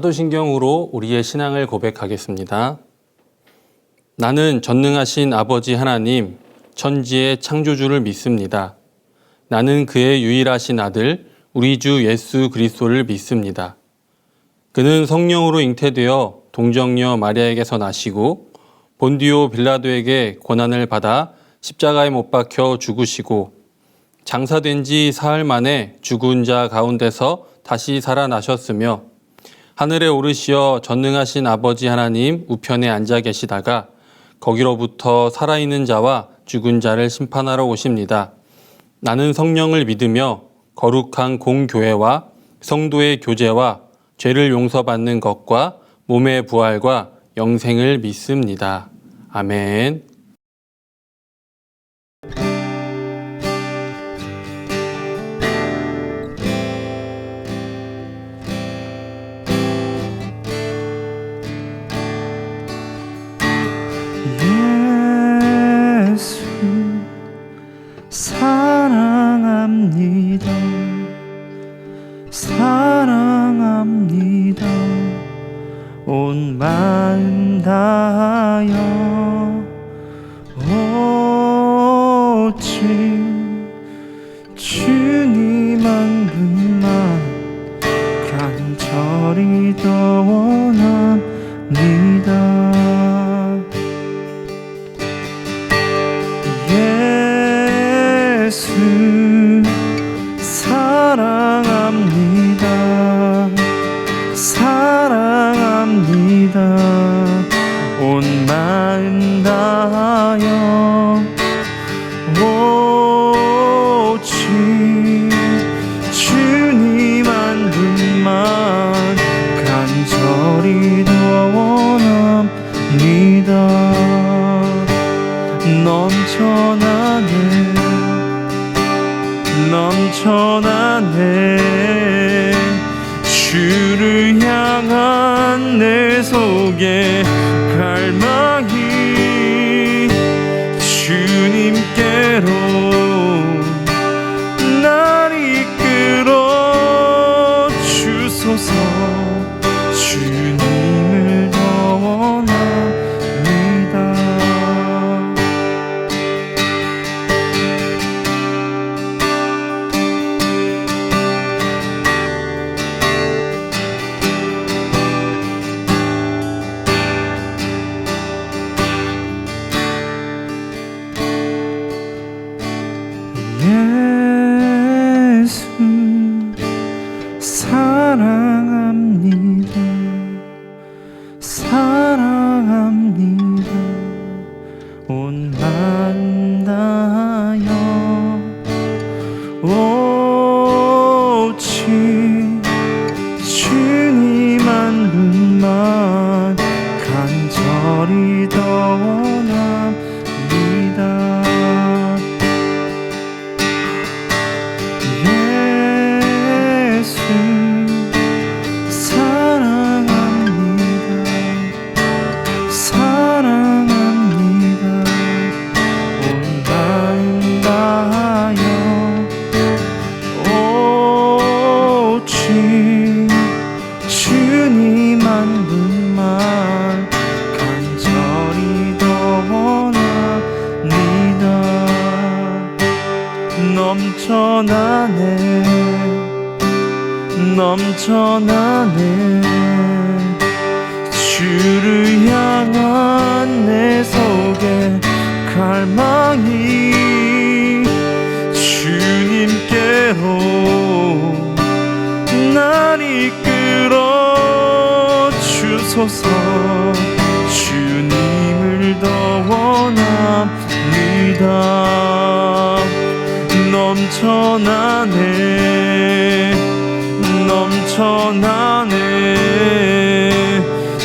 사도신경으로 우리의 신앙을 고백하겠습니다. 나는 전능하신 아버지 하나님, 천지의 창조주를 믿습니다. 나는 그의 유일하신 아들, 우리 주 예수 그리스도를 믿습니다. 그는 성령으로 잉태되어 동정녀 마리아에게서 나시고 본디오 빌라도에게 고난을 받아 십자가에 못 박혀 죽으시고 장사된 지 사흘 만에 죽은 자 가운데서 다시 살아나셨으며 하늘에 오르시어 전능하신 아버지 하나님 우편에 앉아 계시다가 거기로부터 살아있는 자와 죽은 자를 심판하러 오십니다. 나는 성령을 믿으며 거룩한 공교회와 성도의 교제와 죄를 용서받는 것과 몸의 부활과 영생을 믿습니다. 아멘. 예수 사랑합니다. 사랑합니다. 온 마음 다하여 오직 주님 한 분만 간절히 더 원합니다. 예수 사랑합니다. 사랑합니다. 온 마음 다하여 오직 주님 한 분만 간절히 더 원합니다. 넘쳐나네 주를 향한 내 속에 갈망이 주님께로 날 이끌어 주소서. 주님을 더 원합니다. 예수 사랑합니다. 사랑합니다. 온 마음 다하여 오직 주님 한 분만 간절히 더 원합니다. 주님 한 분만 간절히 더 원합니다. 넘쳐나네 주를 향한 내 속에 갈망이 주님께로 날 이끌어 주소서. 주님을 더 원합니다. 넘쳐나네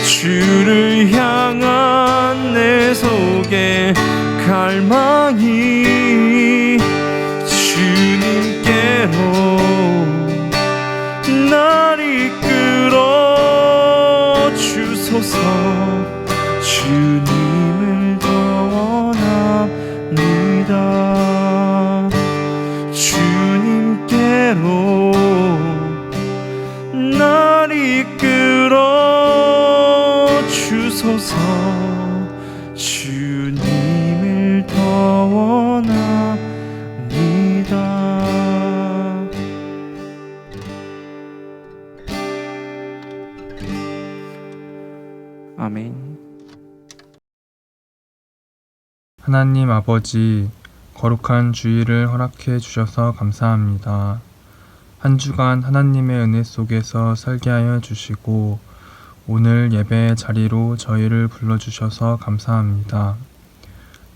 주를 향한 내 속에 갈망이 주님께로 날 이끌어 주소서. 주님을 더 원합니다. 주님께로 날 원합니다. 아멘. 하나님 아버지, 거룩한 주일을 허락해 주셔서 감사합니다. 한 주간 하나님의 은혜 속에서 살게 하여 주시고 오늘 예배의 자리로 저희를 불러주셔서 감사합니다.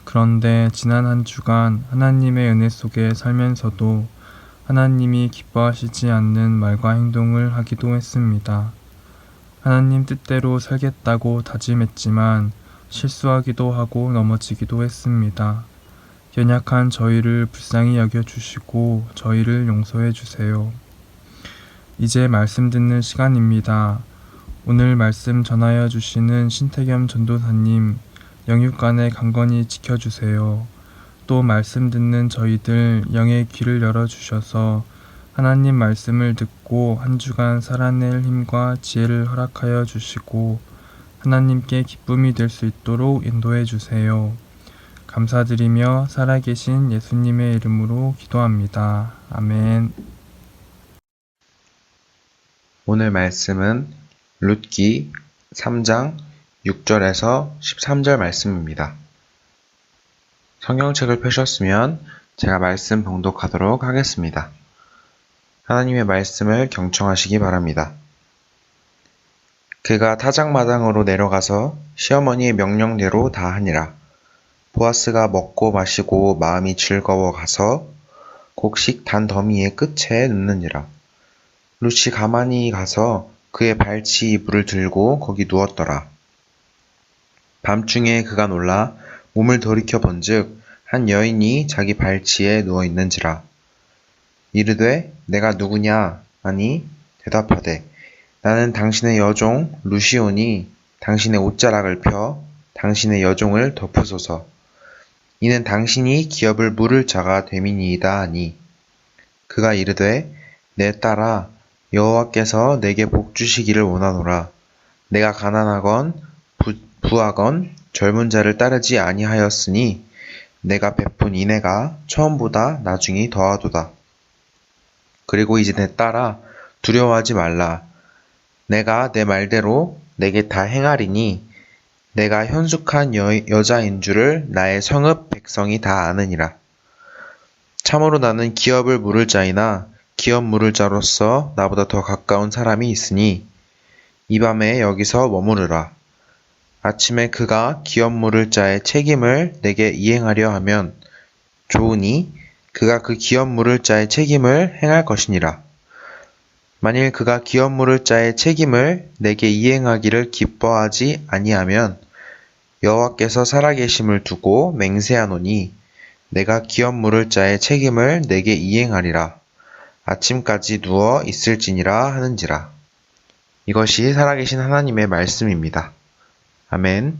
그런데 지난 한 주간 하나님의 은혜 속에 살면서도 하나님이 기뻐하시지 않는 말과 행동을 하기도 했습니다. 하나님 뜻대로 살겠다고 다짐했지만 실수하기도 하고 넘어지기도 했습니다. 연약한 저희를 불쌍히 여겨주시고 저희를 용서해 주세요. 이제 말씀 듣는 시간입니다. 오늘 말씀 전하여 주시는 신태겸 전도사님 영육간에 강건히 지켜주세요. 또 말씀 듣는 저희들 영의 귀를 열어주셔서 하나님 말씀을 듣고 한 주간 살아낼 힘과 지혜를 허락하여 주시고 하나님께 기쁨이 될 수 있도록 인도해 주세요. 감사드리며 살아계신 예수님의 이름으로 기도합니다. 아멘. 오늘 말씀은 룻기 3장 6절에서 13절 말씀입니다. 성경책을 펴셨으면 제가 말씀 봉독하도록 하겠습니다. 하나님의 말씀을 경청하시기 바랍니다. 그가 타작마당으로 내려가서 시어머니의 명령대로 다 하니라. 보아스가 먹고 마시고 마음이 즐거워 가서 곡식 단 더미의 끝에 눕느니라. 룻이 가만히 가서 그의 발치 이불을 들고 거기 누웠더라. 밤중에 그가 놀라 몸을 돌이켜 본즉 한 여인이 자기 발치에 누워 있는지라. 이르되 내가 누구냐 하니 대답하되 나는 당신의 여종 룻이오니 당신의 옷자락을 펴 당신의 여종을 덮으소서. 이는 당신이 기업을 물을 자가 됨이니이다 하니 그가 이르되 내 딸아 여호와께서 내게 복 주시기를 원하노라. 내가 가난하건 부하건 젊은 자를 따르지 아니하였으니 내가 베푼 인애가 처음보다 나중이 더하도다. 그리고 이제 내 딸아 두려워하지 말라. 내가 내 말대로 내게 다 행하리니 내가 현숙한 여자인 줄을 나의 성읍 백성이 다 아느니라. 참으로 나는 기업을 물을 자이나 기업 물을 자로서 나보다 더 가까운 사람이 있으니 이 밤에 여기서 머무르라. 아침에 그가 기업 물을 자의 책임을 내게 이행하려 하면 좋으니 그가 그 기업 물을 자의 책임을 행할 것이니라. 만일 그가 기업 물을 자의 책임을 내게 이행하기를 기뻐하지 아니하면 여호와께서 살아계심을 두고 맹세하노니 내가 기업 물을 자의 책임을 내게 이행하리라. 아침까지 누워 있을지니라 하는지라. 이것이 살아계신 하나님의 말씀입니다. 아멘.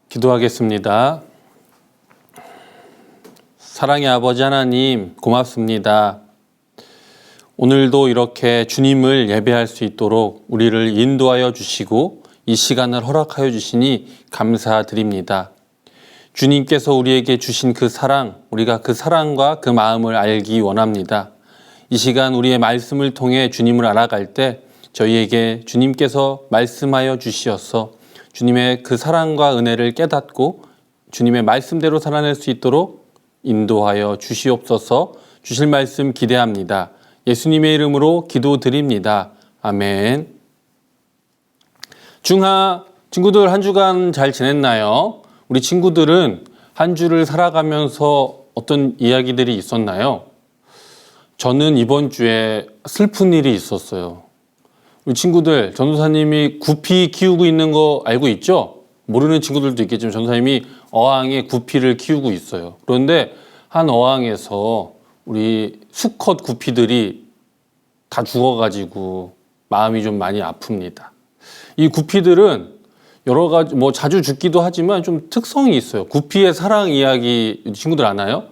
기도하겠습니다. 사랑의 아버지 하나님 고맙습니다. 오늘도 이렇게 주님을 예배할 수 있도록 우리를 인도하여 주시고 이 시간을 허락하여 주시니 감사드립니다. 주님께서 우리에게 주신 그 사랑, 우리가 그 사랑과 그 마음을 알기 원합니다. 이 시간 우리의 말씀을 통해 주님을 알아갈 때 저희에게 주님께서 말씀하여 주시어서 주님의 그 사랑과 은혜를 깨닫고 주님의 말씀대로 살아낼 수 있도록 인도하여 주시옵소서. 주실 말씀 기대합니다. 예수님의 이름으로 기도드립니다. 아멘. 중하 친구들 한 주간 잘 지냈나요? 우리 친구들은 한 주를 살아가면서 어떤 이야기들이 있었나요? 저는 이번 주에 슬픈 일이 있었어요. 우리 친구들 전도사님이 구피 키우고 있는 거 알고 있죠? 모르는 친구들도 있겠지만 전도사님이 어항에 구피를 키우고 있어요. 그런데 한 어항에서 우리 수컷 구피들이 다 죽어가지고 마음이 좀 많이 아픕니다. 이 구피들은 여러 가지 자주 죽기도 하지만 좀 특성이 있어요. 구피의 사랑 이야기 친구들 아나요?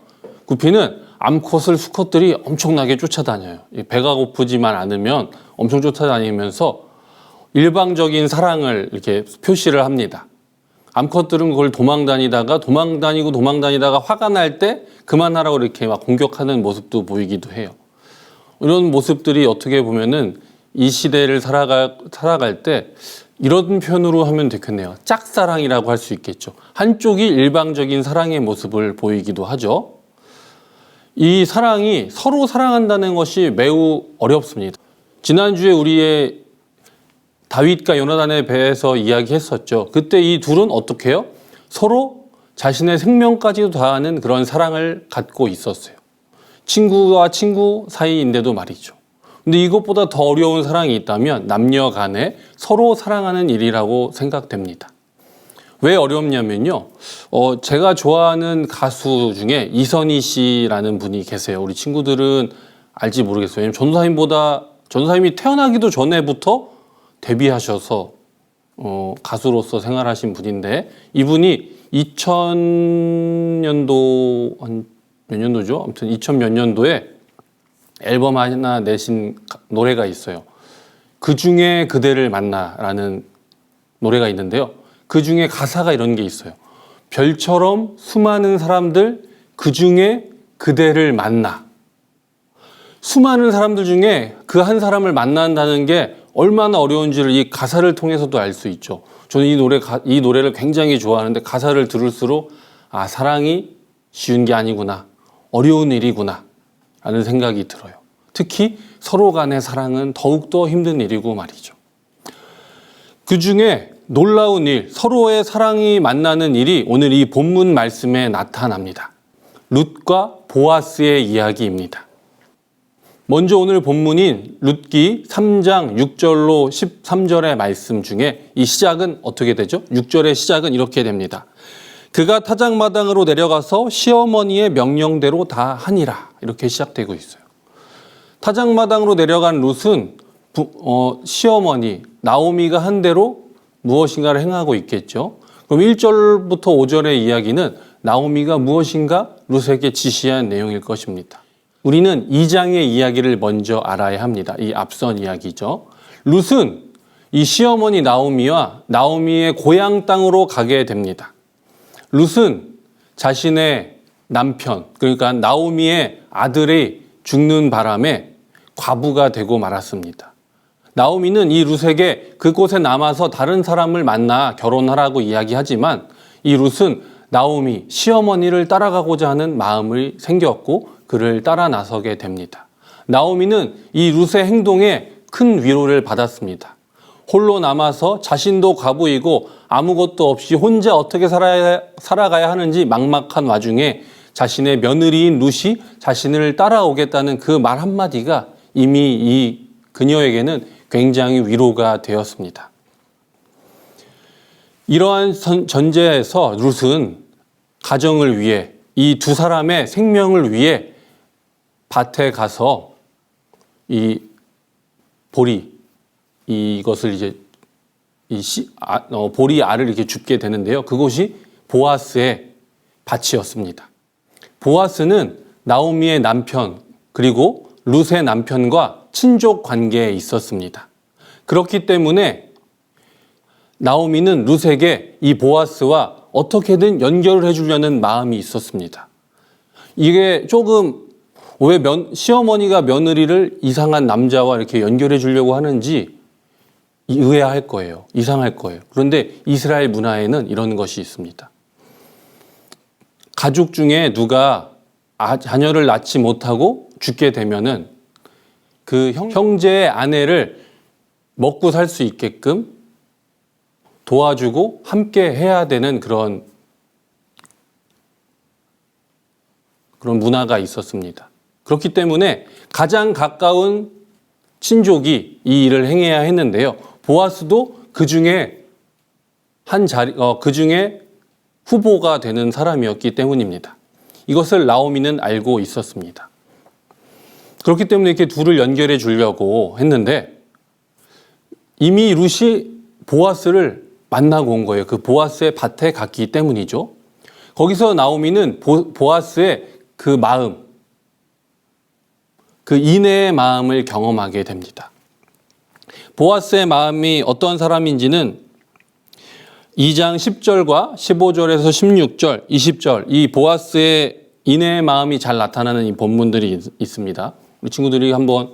구피는 암컷을 수컷들이 엄청나게 쫓아다녀요. 배가 고프지만 않으면 엄청 쫓아다니면서 일방적인 사랑을 이렇게 표시를 합니다. 암컷들은 그걸 도망 다니다가 화가 날 때 그만하라고 이렇게 막 공격하는 모습도 보이기도 해요. 이런 모습들이 어떻게 보면은 이 시대를 살아갈 때 이런 표현으로 하면 되겠네요. 짝사랑이라고 할 수 있겠죠. 한쪽이 일방적인 사랑의 모습을 보이기도 하죠. 이 사랑이 서로 사랑한다는 것이 매우 어렵습니다. 지난주에 우리의 다윗과 요나단에 대해서 이야기했었죠. 그때 이 둘은 어떻게 해요? 서로 자신의 생명까지도 다하는 그런 사랑을 갖고 있었어요. 친구와 친구 사이인데도 말이죠. 근데 이것보다 더 어려운 사랑이 있다면 남녀 간에 서로 사랑하는 일이라고 생각됩니다. 왜 어렵냐면요. 제가 좋아하는 가수 중에 이선희 씨라는 분이 계세요. 우리 친구들은 알지 모르겠어요. 왜냐면 전도사님이 태어나기도 전에부터 데뷔하셔서 가수로서 생활하신 분인데 이분이 2000년도 몇 년도죠? 아무튼 2000 몇 년도에 앨범 하나 내신 노래가 있어요. 그 중에 그대를 만나라는 노래가 있는데요. 그 중에 가사가 이런 게 있어요. 별처럼 수많은 사람들 그 중에 그대를 만나. 수많은 사람들 중에 그 한 사람을 만난다는 게 얼마나 어려운지를 이 가사를 통해서도 알 수 있죠. 저는 이 노래를 굉장히 좋아하는데 가사를 들을수록 사랑이 쉬운 게 아니구나. 어려운 일이구나. 라는 생각이 들어요. 특히 서로 간의 사랑은 더욱더 힘든 일이고 말이죠. 그 중에 놀라운 일, 서로의 사랑이 만나는 일이 오늘 이 본문 말씀에 나타납니다. 룻과 보아스의 이야기입니다. 먼저 오늘 본문인 룻기 3장 6절로 13절의 말씀 중에 이 시작은 어떻게 되죠? 6절의 시작은 이렇게 됩니다. 그가 타작마당으로 내려가서 시어머니의 명령대로 다 하니라. 이렇게 시작되고 있어요. 타작마당으로 내려간 룻은 시어머니 나오미가 한 대로 무엇인가를 행하고 있겠죠. 그럼 1절부터 5절의 이야기는 나오미가 무엇인가 룻에게 지시한 내용일 것입니다. 우리는 2장의 이야기를 먼저 알아야 합니다. 이 앞선 이야기죠. 룻은 이 시어머니 나오미와 나오미의 고향 땅으로 가게 됩니다. 룻은 자신의 남편, 그러니까 나오미의 아들이 죽는 바람에 과부가 되고 말았습니다. 나오미는 이 룻에게 그곳에 남아서 다른 사람을 만나 결혼하라고 이야기하지만 이 룻은 나오미, 시어머니를 따라가고자 하는 마음이 생겼고 그를 따라 나서게 됩니다. 나오미는 이 룻의 행동에 큰 위로를 받았습니다. 홀로 남아서 자신도 과부이고 아무것도 없이 혼자 어떻게 살아가야 하는지 막막한 와중에 자신의 며느리인 룻이 자신을 따라오겠다는 그 말 한마디가 이미 이 그녀에게는 굉장히 위로가 되었습니다. 이러한 전제에서 룻은 가정을 위해 이 두 사람의 생명을 위해 밭에 가서 이 보리 이것을 이제 보리 알을 이렇게 줍게 되는데요. 그곳이 보아스의 밭이었습니다. 보아스는 나오미의 남편 그리고 룻의 남편과 친족 관계에 있었습니다. 그렇기 때문에 나오미는 룻에게 이 보아스와 어떻게든 연결을 해주려는 마음이 있었습니다. 이게 조금 왜 시어머니가 며느리를 이상한 남자와 이렇게 연결해 주려고 하는지 의아할 거예요. 이상할 거예요. 그런데 이스라엘 문화에는 이런 것이 있습니다. 가족 중에 누가 자녀를 낳지 못하고 죽게 되면은 그 형제의 아내를 먹고 살 수 있게끔 도와주고 함께 해야 되는 그런 문화가 있었습니다. 그렇기 때문에 가장 가까운 친족이 이 일을 행해야 했는데요. 보아스도 그 중에 그 중에 후보가 되는 사람이었기 때문입니다. 이것을 나오미는 알고 있었습니다. 그렇기 때문에 이렇게 둘을 연결해 주려고 했는데 이미 룻이 보아스를 만나고 온 거예요. 그 보아스의 밭에 갔기 때문이죠. 거기서 나오미는 보아스의 그 마음, 그 인애의 마음을 경험하게 됩니다. 보아스의 마음이 어떤 사람인지는 2장 10절과 15절에서 16절, 20절 이 보아스의 인애의 마음이 잘 나타나는 이 본문들이 있습니다. 우리 친구들이 한번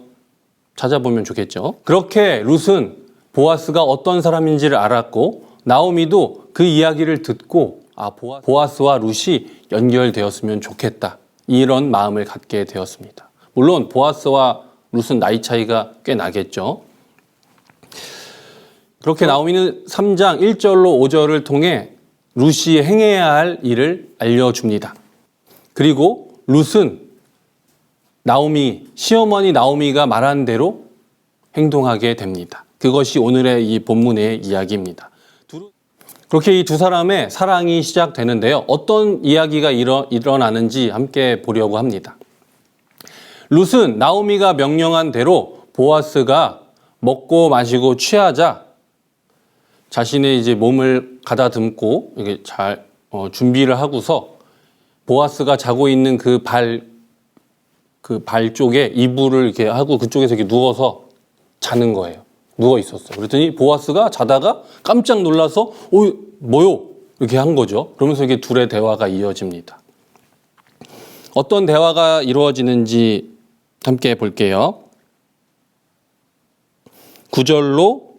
찾아보면 좋겠죠. 그렇게 룻은 보아스가 어떤 사람인지를 알았고 나오미도 그 이야기를 듣고 보아스와 룻이 연결되었으면 좋겠다. 이런 마음을 갖게 되었습니다. 물론 보아스와 룻은 나이 차이가 꽤 나겠죠. 그렇게 나오미는 3장 1절로 5절을 통해 룻이 행해야 할 일을 알려줍니다. 그리고 룻은 시어머니 나오미가 말한 대로 행동하게 됩니다. 그것이 오늘의 이 본문의 이야기입니다. 그렇게 이 두 사람의 사랑이 시작되는데요. 어떤 이야기가 일어나는지 함께 보려고 합니다. 룻은 나오미가 명령한 대로 보아스가 먹고 마시고 취하자 자신의 이제 몸을 가다듬고 이렇게 잘 준비를 하고서 보아스가 자고 있는 그 발 쪽에 이불을 이렇게 하고 그쪽에서 이렇게 누워서 자는 거예요. 누워 있었어요. 그랬더니 보아스가 자다가 깜짝 놀라서 뭐요? 이렇게 한 거죠. 그러면서 이게 둘의 대화가 이어집니다. 어떤 대화가 이루어지는지 함께 볼게요. 9절로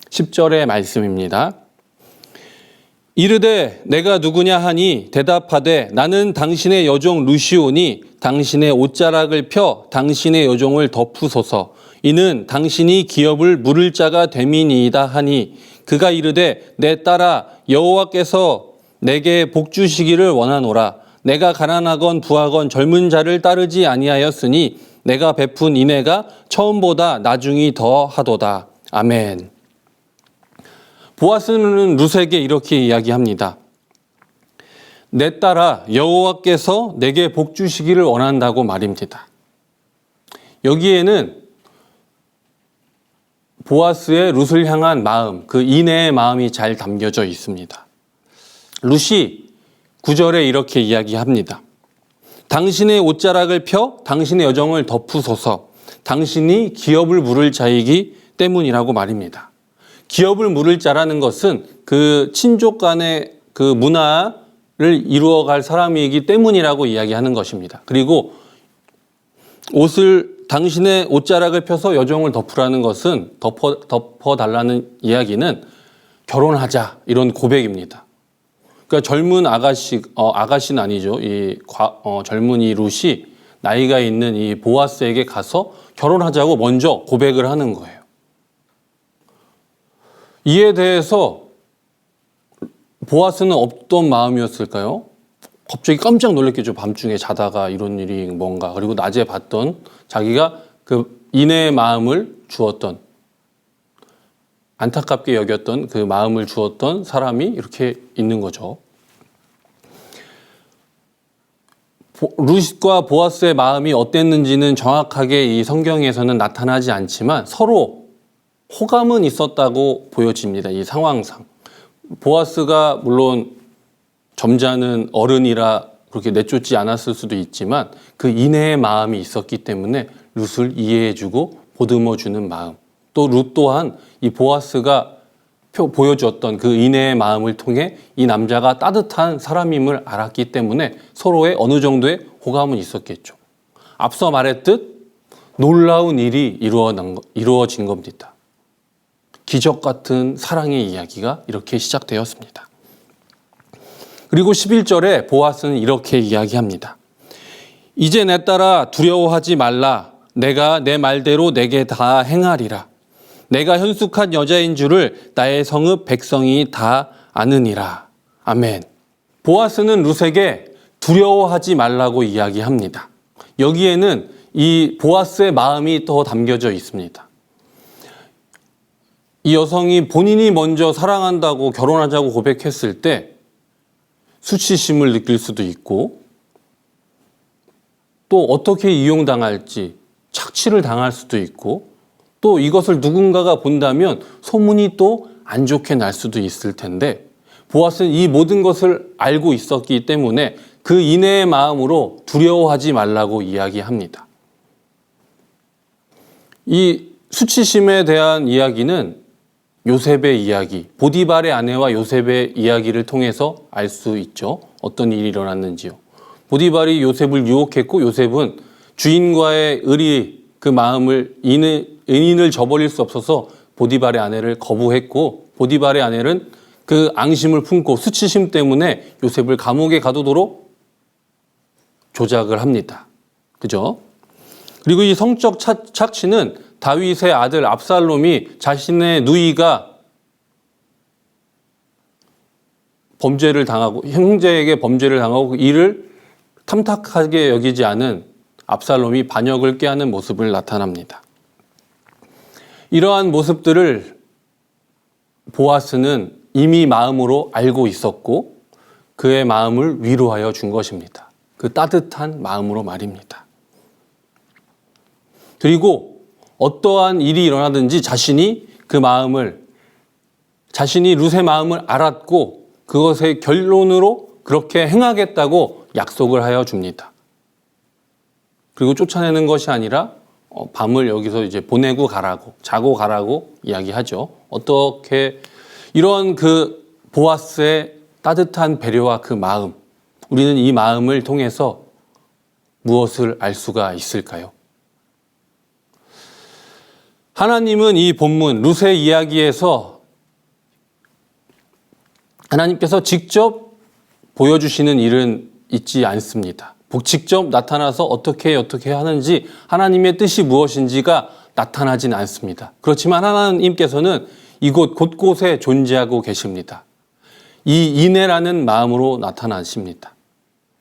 10절의 말씀입니다. 이르되 내가 누구냐 하니 대답하되 나는 당신의 여종 루시오니 당신의 옷자락을 펴 당신의 여종을 덮으소서. 이는 당신이 기업을 물을 자가 됨이니이다 하니 그가 이르되 내 딸아 여호와께서 내게 복 주시기를 원하노라. 내가 가난하건 부하건 젊은 자를 따르지 아니하였으니 내가 베푼 인애가 처음보다 나중이 더하도다. 아멘. 보아스는 룻에게 이렇게 이야기합니다. 내 딸아 여호와께서 내게 복 주시기를 원한다고 말입니다. 여기에는 보아스의 룻을 향한 마음, 그 인애의 마음이 잘 담겨져 있습니다. 룻이 9절에 이렇게 이야기합니다. 당신의 옷자락을 펴 당신의 여정을 덮으소서. 당신이 기업을 물을 자이기 때문이라고 말입니다. 기업을 물을 자라는 것은 그 친족 간의 그 문화를 이루어갈 사람이기 때문이라고 이야기하는 것입니다. 그리고 당신의 옷자락을 펴서 여종을 덮으라는 것은 덮어달라는 이야기는 결혼하자 이런 고백입니다. 그러니까 젊은 아가씨는 아니죠. 젊은 이 룻이 나이가 있는 이 보아스에게 가서 결혼하자고 먼저 고백을 하는 거예요. 이에 대해서 보아스는 어떤 마음이었을까요? 갑자기 깜짝 놀랐겠죠. 밤중에 자다가 이런 일이 뭔가. 그리고 낮에 봤던 자기가 그 인애의 마음을 주었던, 안타깝게 여겼던 그 마음을 주었던 사람이 이렇게 있는 거죠. 룻과 보아스의 마음이 어땠는지는 정확하게 이 성경에서는 나타나지 않지만 서로 호감은 있었다고 보여집니다. 이 상황상. 보아스가 물론 점잖은 어른이라 그렇게 내쫓지 않았을 수도 있지만 그 인애의 마음이 있었기 때문에 룻을 이해해주고 보듬어주는 마음. 또 룻 또한 이 보아스가 보여줬던 그 인애의 마음을 통해 이 남자가 따뜻한 사람임을 알았기 때문에 서로의 어느 정도의 호감은 있었겠죠. 앞서 말했듯 놀라운 일이 이루어진 겁니다. 기적 같은 사랑의 이야기가 이렇게 시작되었습니다. 그리고 11절에 보아스는 이렇게 이야기합니다. 이제 내 딸아 두려워하지 말라. 내가 내 말대로 내게 다 행하리라. 내가 현숙한 여자인 줄을 나의 성읍 백성이 다 아느니라. 아멘. 보아스는 룻에게 두려워하지 말라고 이야기합니다. 여기에는 이 보아스의 마음이 더 담겨져 있습니다. 이 여성이 본인이 먼저 사랑한다고 결혼하자고 고백했을 때 수치심을 느낄 수도 있고 또 어떻게 이용당할지 착취를 당할 수도 있고 또 이것을 누군가가 본다면 소문이 또 안 좋게 날 수도 있을 텐데 보아스는 이 모든 것을 알고 있었기 때문에 그 인애의 마음으로 두려워하지 말라고 이야기합니다. 이 수치심에 대한 이야기는 요셉의 이야기, 보디발의 아내와 요셉의 이야기를 통해서 알 수 있죠. 어떤 일이 일어났는지요. 보디발이 요셉을 유혹했고 요셉은 주인과의 그 마음을 인인을 저버릴 수 없어서 보디발의 아내를 거부했고 보디발의 아내는 그 앙심을 품고 수치심 때문에 요셉을 감옥에 가두도록 조작을 합니다. 그죠? 그리고 이 성적 착취는 다윗의 아들 압살롬이 자신의 누이가 범죄를 당하고 형제에게 범죄를 당하고 이를 탐탁하게 여기지 않은 압살롬이 반역을 꾀하는 모습을 나타납니다. 이러한 모습들을 보아스는 이미 마음으로 알고 있었고 그의 마음을 위로하여 준 것입니다. 그 따뜻한 마음으로 말입니다. 그리고 어떠한 일이 일어나든지 자신이 룻의 마음을 알았고 그것의 결론으로 그렇게 행하겠다고 약속을 하여 줍니다. 그리고 쫓아내는 것이 아니라 밤을 여기서 이제 보내고 가라고, 자고 가라고 이야기하죠. 어떻게 이런 그 보아스의 따뜻한 배려와 그 마음, 우리는 이 마음을 통해서 무엇을 알 수가 있을까요? 하나님은 이 본문 룻의 이야기에서 하나님께서 직접 보여주시는 일은 있지 않습니다. 직접 나타나서 어떻게 하는지 하나님의 뜻이 무엇인지가 나타나진 않습니다. 그렇지만 하나님께서는 이곳 곳곳에 존재하고 계십니다. 이 인애라는 마음으로 나타나십니다.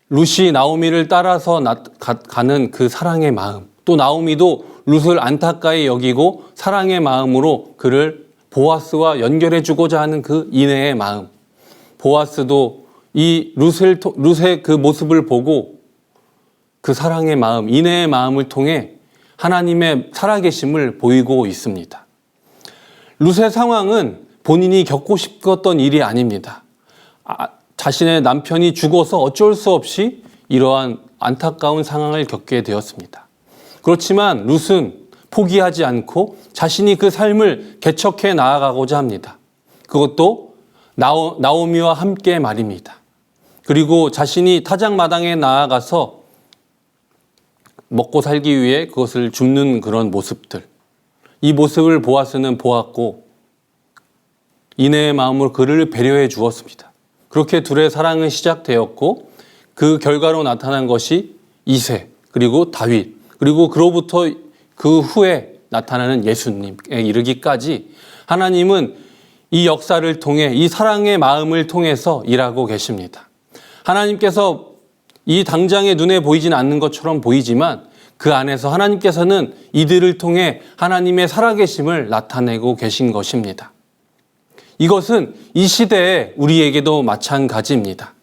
룻이 나오미를 따라서 가는 그 사랑의 마음, 또 나오미도 룻을 안타까이 여기고 사랑의 마음으로 그를 보아스와 연결해 주고자 하는 그 인애의 마음, 보아스도 이 룻의 그 모습을 보고 그 사랑의 마음, 인애의 마음을 통해 하나님의 살아계심을 보이고 있습니다. 룻의 상황은 본인이 겪고 싶었던 일이 아닙니다. 자신의 남편이 죽어서 어쩔 수 없이 이러한 안타까운 상황을 겪게 되었습니다. 그렇지만 룻은 포기하지 않고 자신이 그 삶을 개척해 나아가고자 합니다. 그것도 나오미와 함께 말입니다. 그리고 자신이 타작마당에 나아가서 먹고 살기 위해 그것을 줍는 그런 모습들, 이 모습을 보아스는 보았고 인애의 마음으로 그를 배려해 주었습니다. 그렇게 둘의 사랑은 시작되었고 그 결과로 나타난 것이 이새, 그리고 다윗, 그리고 그로부터 그 후에 나타나는 예수님에 이르기까지 하나님은 이 역사를 통해 이 사랑의 마음을 통해서 일하고 계십니다. 하나님께서 이 당장에 눈에 보이진 않는 것처럼 보이지만 그 안에서 하나님께서는 이들을 통해 하나님의 살아계심을 나타내고 계신 것입니다. 이것은 이 시대에 우리에게도 마찬가지입니다.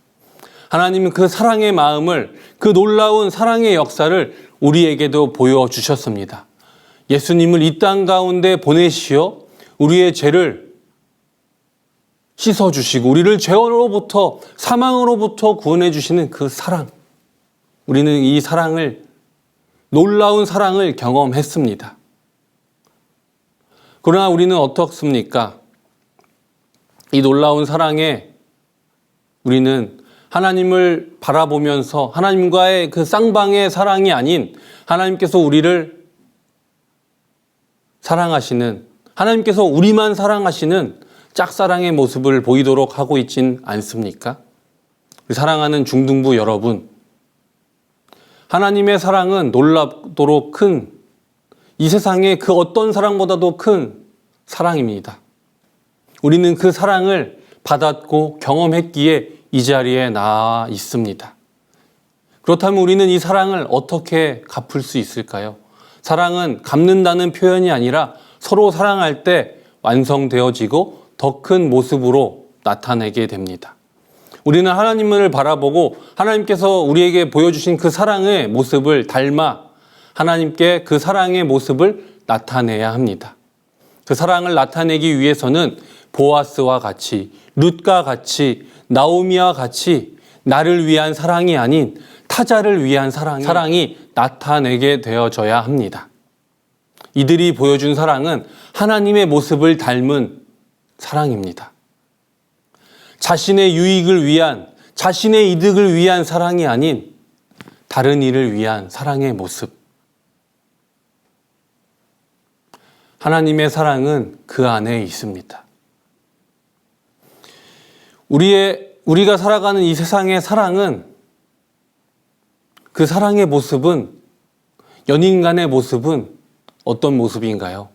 하나님은 그 사랑의 마음을, 그 놀라운 사랑의 역사를 우리에게도 보여주셨습니다. 예수님을 이 땅 가운데 보내시어 우리의 죄를 씻어주시고 우리를 죄로부터, 사망으로부터 구원해 주시는 그 사랑, 우리는 이 사랑을, 놀라운 사랑을 경험했습니다. 그러나 우리는 어떻습니까? 이 놀라운 사랑에 우리는 하나님을 바라보면서 하나님과의 그 쌍방의 사랑이 아닌 하나님께서 우리를 사랑하시는, 하나님께서 우리만 사랑하시는 짝사랑의 모습을 보이도록 하고 있진 않습니까? 사랑하는 중등부 여러분, 하나님의 사랑은 놀랍도록 큰, 이 세상의 그 어떤 사랑보다도 큰 사랑입니다. 우리는 그 사랑을 받았고 경험했기에 이 자리에 나와 있습니다. 그렇다면 우리는 이 사랑을 어떻게 갚을 수 있을까요? 사랑은 갚는다는 표현이 아니라 서로 사랑할 때 완성되어지고 더 큰 모습으로 나타내게 됩니다. 우리는 하나님을 바라보고 하나님께서 우리에게 보여주신 그 사랑의 모습을 닮아 하나님께 그 사랑의 모습을 나타내야 합니다. 그 사랑을 나타내기 위해서는 보아스와 같이, 룻과 같이, 나오미와 같이 나를 위한 사랑이 아닌 타자를 위한 사랑이 나타내게 되어져야 합니다. 이들이 보여준 사랑은 하나님의 모습을 닮은 사랑입니다. 자신의 유익을 위한, 자신의 이득을 위한 사랑이 아닌 다른 이를 위한 사랑의 모습. 하나님의 사랑은 그 안에 있습니다. 우리가 살아가는 이 세상의 사랑은, 그 사랑의 모습은, 연인 간의 모습은 어떤 모습인가요?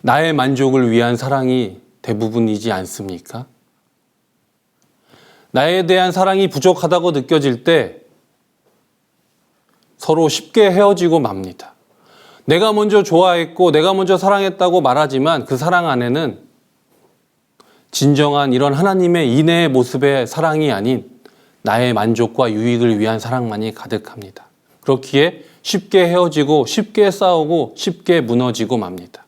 나의 만족을 위한 사랑이 대부분이지 않습니까? 나에 대한 사랑이 부족하다고 느껴질 때 서로 쉽게 헤어지고 맙니다. 내가 먼저 좋아했고 내가 먼저 사랑했다고 말하지만 그 사랑 안에는 진정한 이런 하나님의 인애의 모습의 사랑이 아닌 나의 만족과 유익을 위한 사랑만이 가득합니다. 그렇기에 쉽게 헤어지고 쉽게 싸우고 쉽게 무너지고 맙니다.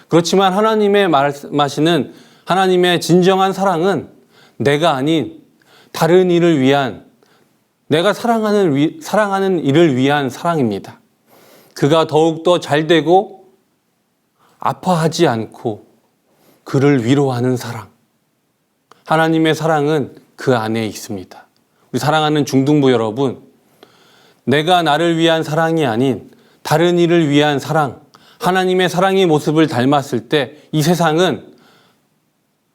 그렇지만 하나님의 말씀하시는 하나님의 진정한 사랑은 내가 아닌 다른 이를 위한, 내가 사랑하는 이를 위한 사랑입니다. 그가 더욱더 잘되고 아파하지 않고 그를 위로하는 사랑. 하나님의 사랑은 그 안에 있습니다. 우리 사랑하는 중등부 여러분, 내가 나를 위한 사랑이 아닌 다른 이를 위한 사랑, 하나님의 사랑의 모습을 닮았을 때 이 세상은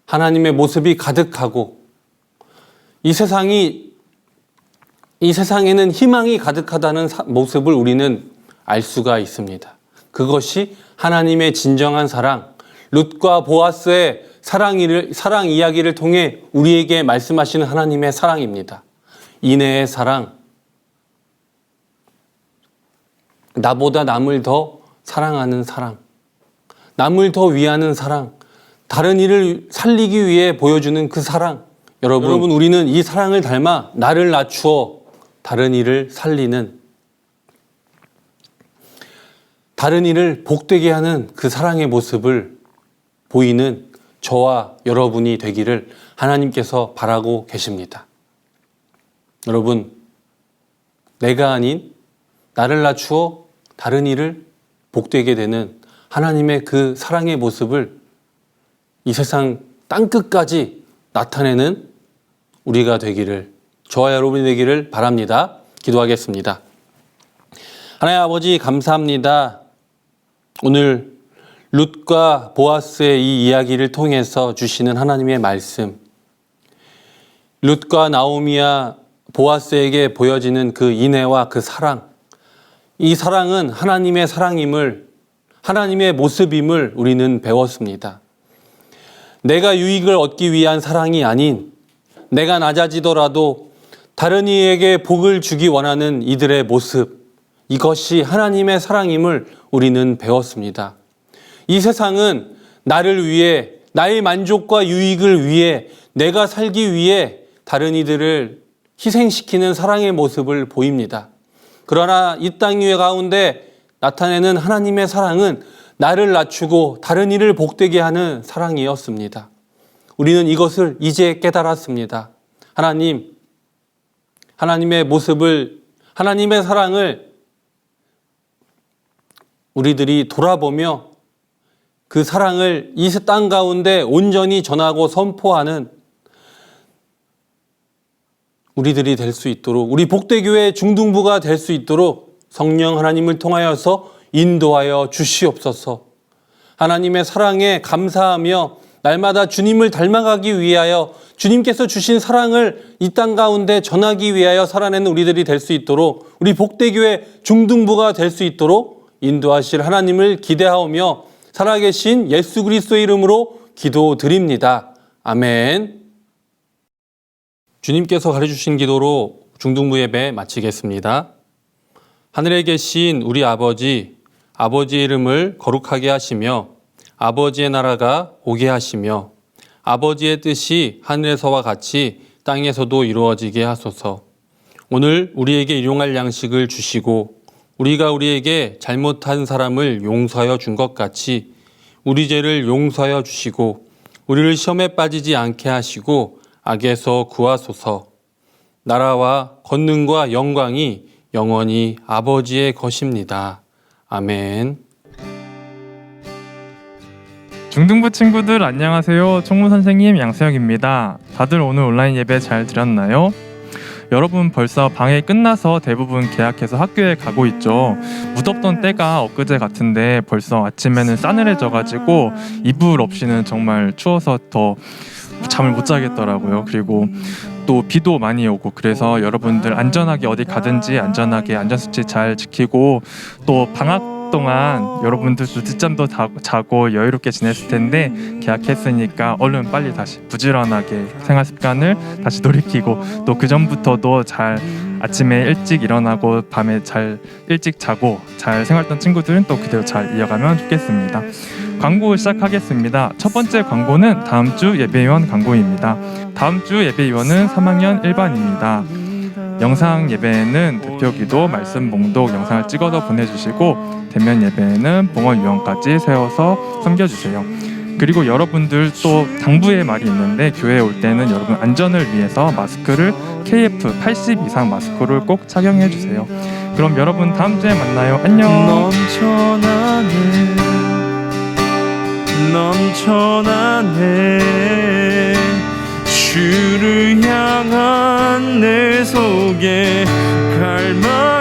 하나님의 모습이 가득하고 이 세상에는 희망이 가득하다는 모습을 우리는 알 수가 있습니다. 그것이 하나님의 진정한 사랑, 룻과 보아스의 사랑 이야기를 통해 우리에게 말씀하시는 하나님의 사랑입니다. 인애의 사랑, 나보다 남을 더 사랑하는 사랑, 남을 더 위하는 사랑, 다른 이를 살리기 위해 보여주는 그 사랑. 여러분, 우리는 이 사랑을 닮아 나를 낮추어 다른 이를 살리는, 다른 이를 복되게 하는 그 사랑의 모습을 보이는 저와 여러분이 되기를 하나님께서 바라고 계십니다. 여러분, 내가 아닌 나를 낮추어 다른 이를 복되게 되는 하나님의 그 사랑의 모습을 이 세상 땅끝까지 나타내는 우리가 되기를, 저와 여러분이 되기를 바랍니다. 기도하겠습니다. 하나님 아버지, 감사합니다. 오늘 룻과 보아스의 이 이야기를 통해서 주시는 하나님의 말씀, 룻과 나오미와 보아스에게 보여지는 그 인애와 그 사랑, 이 사랑은 하나님의 사랑임을, 하나님의 모습임을 우리는 배웠습니다. 내가 유익을 얻기 위한 사랑이 아닌, 내가 낮아지더라도 다른 이에게 복을 주기 원하는 이들의 모습, 이것이 하나님의 사랑임을 우리는 배웠습니다. 이 세상은 나를 위해, 나의 만족과 유익을 위해, 내가 살기 위해 다른 이들을 희생시키는 사랑의 모습을 보입니다. 그러나 이 땅 위에 가운데 나타내는 하나님의 사랑은 나를 낮추고 다른 이를 복되게 하는 사랑이었습니다. 우리는 이것을 이제 깨달았습니다. 하나님, 하나님의 모습을, 하나님의 사랑을 우리들이 돌아보며 그 사랑을 이 땅 가운데 온전히 전하고 선포하는 우리들이 될 수 있도록, 우리 복되교회 중등부가 될 수 있도록 성령 하나님을 통하여서 인도하여 주시옵소서. 하나님의 사랑에 감사하며 날마다 주님을 닮아가기 위하여 주님께서 주신 사랑을 이 땅 가운데 전하기 위하여 살아내는 우리들이 될 수 있도록, 우리 복되교회 중등부가 될 수 있도록 인도하실 하나님을 기대하오며 살아계신 예수 그리스도의 이름으로 기도드립니다. 아멘. 주님께서 가르쳐주신 기도로 중등부 예배 마치겠습니다. 하늘에 계신 우리 아버지의 이름을 거룩하게 하시며 아버지의 나라가 오게 하시며 아버지의 뜻이 하늘에서와 같이 땅에서도 이루어지게 하소서. 오늘 우리에게 일용할 양식을 주시고 우리가 우리에게 잘못한 사람을 용서하여 준 것 같이 우리 죄를 용서하여 주시고 우리를 시험에 빠지지 않게 하시고 악에서 구하소서. 나라와 권능과 영광이 영원히 아버지의 것입니다. 아멘. 중등부 친구들 안녕하세요. 총무 선생님 양세혁입니다. 다들 오늘 온라인 예배 잘 드렸나요? 여러분 벌써 방학이 끝나서 대부분 개학해서 학교에 가고 있죠. 무덥던 때가 엊그제 같은데 벌써 아침에는 싸늘해져가지고 이불 없이는 정말 추워서 더 잠을 못 자겠더라고요. 그리고 또 비도 많이 오고 그래서 여러분들 안전하게 어디 가든지 안전하게 안전수칙 잘 지키고 또 방학 동안 여러분들도 늦잠도 자고 여유롭게 지냈을 텐데 계약했으니까 얼른 빨리 다시 부지런하게 생활 습관을 다시 돌이키고 또 그 전부터도 잘 아침에 일찍 일어나고 밤에 잘 일찍 자고 잘 생활했던 친구들은 또 그대로 잘 이어가면 좋겠습니다. 광고 시작하겠습니다. 첫 번째 광고는 다음 주 예배위원 광고입니다. 다음 주 예배위원은 3학년 1반입니다. 영상 예배에는 대표기도 말씀 봉독 영상을 찍어서 보내주시고 대면 예배에는 봉헌위원까지 세워서 섬겨주세요. 그리고 여러분들 또 당부의 말이 있는데 교회에 올 때는 여러분 안전을 위해서 마스크를 KF80 이상 마스크를 꼭 착용해 주세요. 그럼 여러분 다음 주에 만나요. 안녕. 넘쳐나네 주를 향한 내 속에 갈망